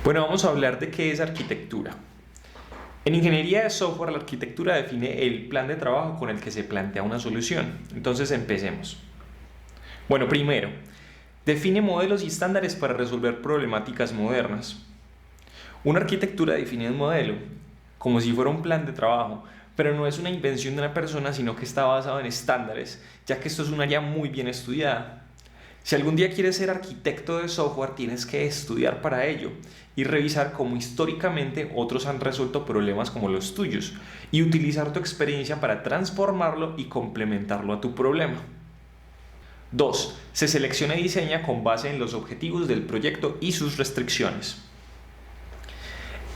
Bueno, vamos a hablar de qué es arquitectura. En ingeniería de software, la arquitectura define el plan de trabajo con el que se plantea una solución. Entonces, empecemos. Bueno, primero, define modelos y estándares para resolver problemáticas modernas. Una arquitectura define un modelo como si fuera un plan de trabajo, pero no es una invención de una persona, sino que está basado en estándares, ya que esto es un área muy bien estudiada. Si algún día quieres ser arquitecto de software, tienes que estudiar para ello y revisar cómo históricamente otros han resuelto problemas como los tuyos y utilizar tu experiencia para transformarlo y complementarlo a tu problema. 2. Se selecciona y diseña con base en los objetivos del proyecto y sus restricciones.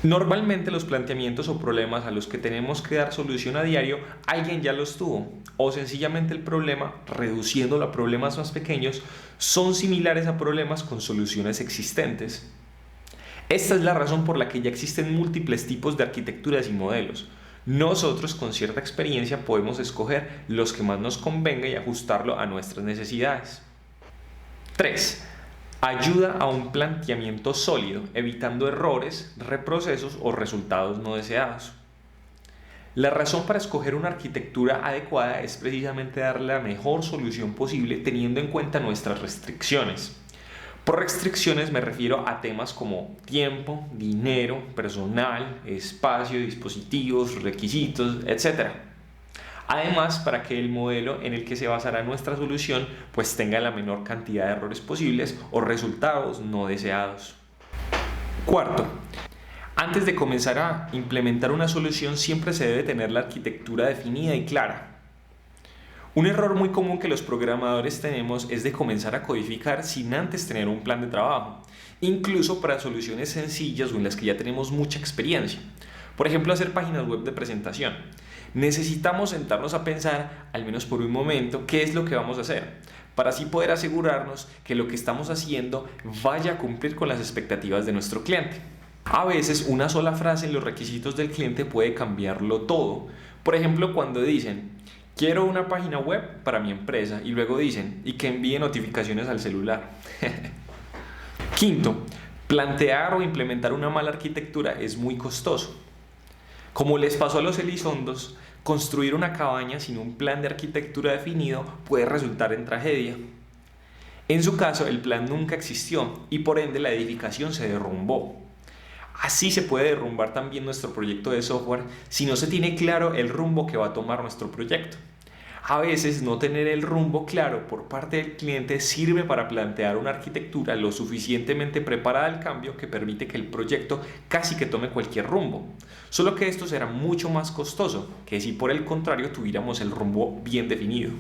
Normalmente los planteamientos o problemas a los que tenemos que dar solución a diario, alguien ya los tuvo, o sencillamente el problema, reduciéndolo a problemas más pequeños, son similares a problemas con soluciones existentes. Esta es la razón por la que ya existen múltiples tipos de arquitecturas y modelos. Nosotros con cierta experiencia podemos escoger los que más nos convenga y ajustarlo a nuestras necesidades. 3. Ayuda a un planteamiento sólido, evitando errores, reprocesos o resultados no deseados. La razón para escoger una arquitectura adecuada es precisamente darle la mejor solución posible teniendo en cuenta nuestras restricciones. Por restricciones me refiero a temas como tiempo, dinero, personal, espacio, dispositivos, requisitos, etc. Además, para que el modelo en el que se basará nuestra solución pues tenga la menor cantidad de errores posibles o resultados no deseados. Cuarto, antes de comenzar a implementar una solución siempre se debe tener la arquitectura definida y clara. Un error muy común que los programadores tenemos es de comenzar a codificar sin antes tener un plan de trabajo, incluso para soluciones sencillas o en las que ya tenemos mucha experiencia. Por ejemplo, hacer páginas web de presentación. Necesitamos sentarnos a pensar, al menos por un momento, qué es lo que vamos a hacer, para así poder asegurarnos que lo que estamos haciendo vaya a cumplir con las expectativas de nuestro cliente. A veces una sola frase en los requisitos del cliente puede cambiarlo todo. Por ejemplo, cuando dicen, quiero una página web para mi empresa y luego dicen, y que envíe notificaciones al celular. Quinto, plantear o implementar una mala arquitectura es muy costoso. Como les pasó a los Elizondos, construir una cabaña sin un plan de arquitectura definido puede resultar en tragedia. En su caso, el plan nunca existió y por ende la edificación se derrumbó. Así se puede derrumbar también nuestro proyecto de software si no se tiene claro el rumbo que va a tomar nuestro proyecto. A veces no tener el rumbo claro por parte del cliente sirve para plantear una arquitectura lo suficientemente preparada al cambio que permite que el proyecto casi que tome cualquier rumbo. Solo que esto será mucho más costoso que si por el contrario tuviéramos el rumbo bien definido.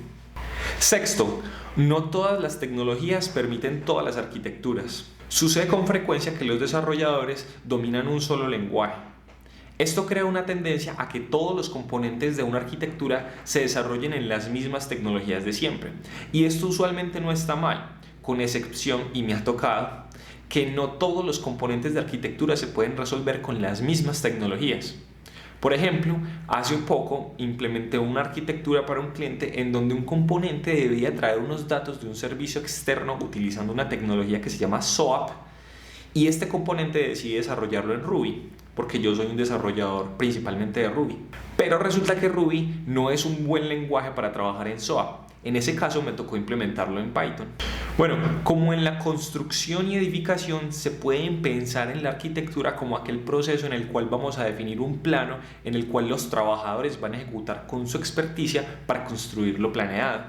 Sexto, no todas las tecnologías permiten todas las arquitecturas. Sucede con frecuencia que los desarrolladores dominan un solo lenguaje. Esto crea una tendencia a que todos los componentes de una arquitectura se desarrollen en las mismas tecnologías de siempre. Y esto usualmente no está mal, con excepción, y me ha tocado, que no todos los componentes de arquitectura se pueden resolver con las mismas tecnologías. Por ejemplo, hace un poco implementé una arquitectura para un cliente en donde un componente debía traer unos datos de un servicio externo utilizando una tecnología que se llama SOAP y este componente decidí desarrollarlo en Ruby porque yo soy un desarrollador principalmente de Ruby. Pero resulta que Ruby no es un buen lenguaje para trabajar en SOAP. En ese caso me tocó implementarlo en Python. Bueno, como en la construcción y edificación se pueden pensar en la arquitectura como aquel proceso en el cual vamos a definir un plano en el cual los trabajadores van a ejecutar con su experticia para construir lo planeado.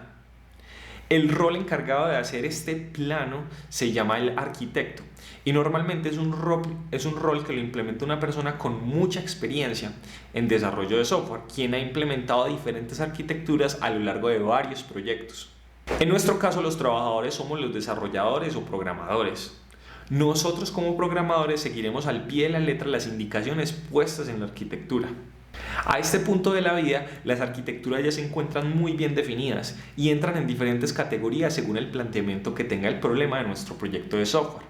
El rol encargado de hacer este plano se llama el arquitecto y normalmente es un rol que lo implementa una persona con mucha experiencia en desarrollo de software, quien ha implementado diferentes arquitecturas a lo largo de varios proyectos. En nuestro caso, los trabajadores somos los desarrolladores o programadores. Nosotros como programadores seguiremos al pie de la letra las indicaciones puestas en la arquitectura. A este punto de la vida, las arquitecturas ya se encuentran muy bien definidas y entran en diferentes categorías según el planteamiento que tenga el problema de nuestro proyecto de software.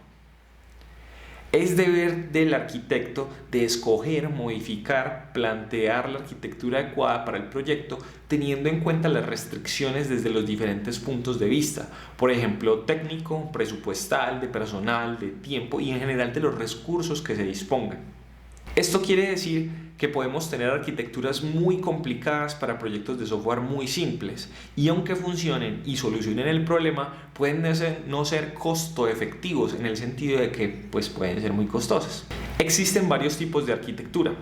Es deber del arquitecto de escoger, modificar, plantear la arquitectura adecuada para el proyecto teniendo en cuenta las restricciones desde los diferentes puntos de vista, por ejemplo, técnico, presupuestal, de personal, de tiempo y en general de los recursos que se dispongan. Esto quiere decir que podemos tener arquitecturas muy complicadas para proyectos de software muy simples y aunque funcionen y solucionen el problema, pueden no ser costo efectivos en el sentido de que pueden ser muy costosas. Existen varios tipos de arquitectura.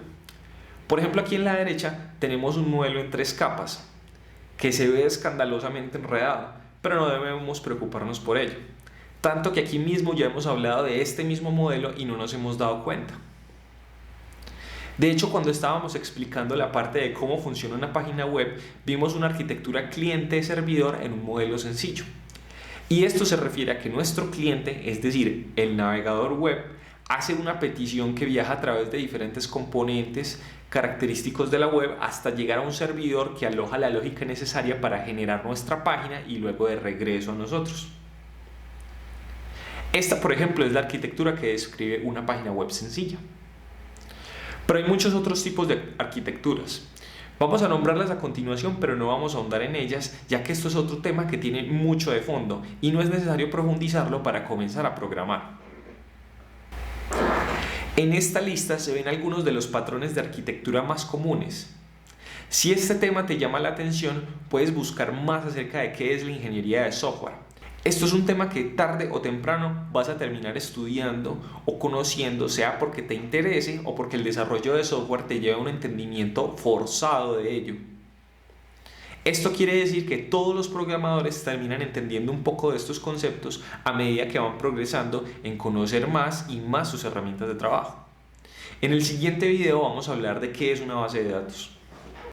Por ejemplo, aquí en la derecha tenemos un modelo en 3 capas que se ve escandalosamente enredado, pero no debemos preocuparnos por ello. Tanto que aquí mismo ya hemos hablado de este mismo modelo y no nos hemos dado cuenta. De hecho, cuando estábamos explicando la parte de cómo funciona una página web, vimos una arquitectura cliente-servidor en un modelo sencillo. Y esto se refiere a que nuestro cliente, es decir, el navegador web, hace una petición que viaja a través de diferentes componentes característicos de la web hasta llegar a un servidor que aloja la lógica necesaria para generar nuestra página y luego de regreso a nosotros. Esta, por ejemplo, es la arquitectura que describe una página web sencilla. Pero hay muchos otros tipos de arquitecturas. Vamos a nombrarlas a continuación, pero no vamos a ahondar en ellas, ya que esto es otro tema que tiene mucho de fondo y no es necesario profundizarlo para comenzar a programar. En esta lista se ven algunos de los patrones de arquitectura más comunes. Si este tema te llama la atención, puedes buscar más acerca de qué es la ingeniería de software. Esto es un tema que tarde o temprano vas a terminar estudiando o conociendo, sea porque te interese o porque el desarrollo de software te lleva a un entendimiento forzado de ello. Esto quiere decir que todos los programadores terminan entendiendo un poco de estos conceptos a medida que van progresando en conocer más y más sus herramientas de trabajo. En el siguiente video vamos a hablar de qué es una base de datos.